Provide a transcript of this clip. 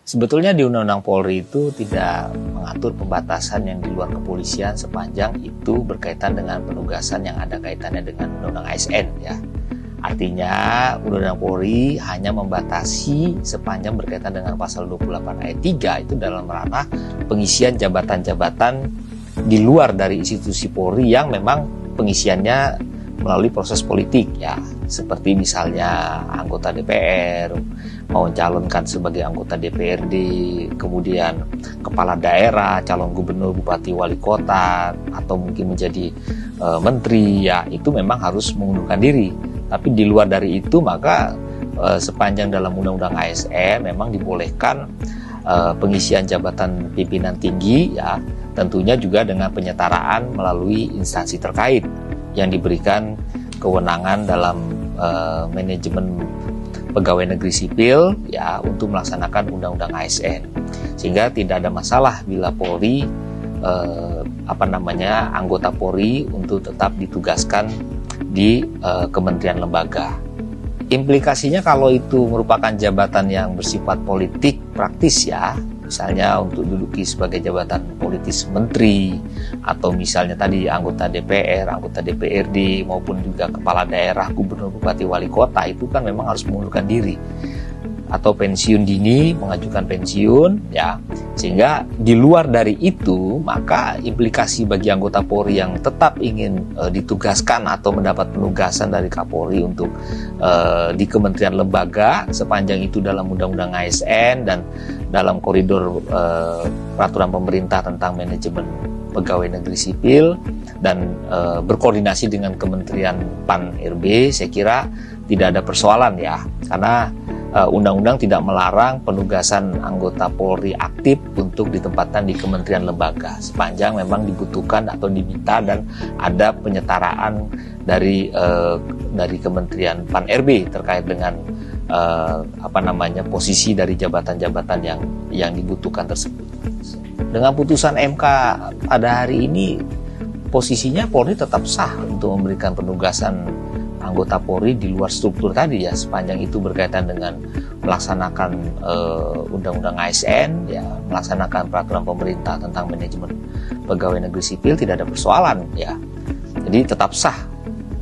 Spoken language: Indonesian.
Sebetulnya di Undang-Undang Polri itu tidak mengatur pembatasan yang di luar kepolisian sepanjang itu berkaitan dengan penugasan yang ada kaitannya dengan Undang-Undang ASN ya. Artinya Undang-Undang Polri hanya membatasi sepanjang berkaitan dengan pasal 28 ayat 3 itu dalam ranah pengisian jabatan-jabatan di luar dari institusi Polri yang memang pengisiannya melalui proses politik ya, seperti misalnya anggota DPR mau mencalonkan sebagai anggota DPRD, kemudian kepala daerah, calon gubernur, bupati, wali kota, atau mungkin menjadi menteri ya, itu memang harus mengundurkan diri. Tapi di luar dari itu maka sepanjang dalam Undang-Undang ASN memang dibolehkan pengisian jabatan pimpinan tinggi ya, tentunya juga dengan penyetaraan melalui instansi terkait yang diberikan kewenangan dalam manajemen pegawai negeri sipil ya untuk melaksanakan Undang-Undang ASN, sehingga tidak ada masalah bila Polri anggota Polri untuk tetap ditugaskan di kementerian lembaga. Implikasinya kalau itu merupakan jabatan yang bersifat politik praktis ya, misalnya untuk duduki sebagai jabatan politis menteri, atau misalnya tadi anggota DPR, anggota DPRD, maupun juga kepala daerah, gubernur, bupati, wali kota, itu kan memang harus mengundurkan diri atau pensiun dini, mengajukan pensiun ya. Sehingga di luar dari itu maka implikasi bagi anggota Polri yang tetap ingin ditugaskan atau mendapat penugasan dari Kapolri untuk di kementerian lembaga sepanjang itu dalam Undang-Undang ASN dan dalam koridor peraturan pemerintah tentang manajemen pegawai negeri sipil dan berkoordinasi dengan Kementerian PAN-RB, saya kira tidak ada persoalan ya, karena undang-undang tidak melarang penugasan anggota Polri aktif untuk ditempatkan di kementerian lembaga sepanjang memang dibutuhkan atau diminta dan ada penyetaraan dari Kementerian PAN-RB terkait dengan posisi dari jabatan-jabatan yang dibutuhkan tersebut. Dengan putusan MK pada hari ini posisinya Polri tetap sah untuk memberikan penugasan anggota Polri di luar struktur tadi ya, sepanjang itu berkaitan dengan melaksanakan Undang-Undang ASN ya, melaksanakan peraturan pemerintah tentang manajemen pegawai negeri sipil, tidak ada persoalan ya. Jadi tetap sah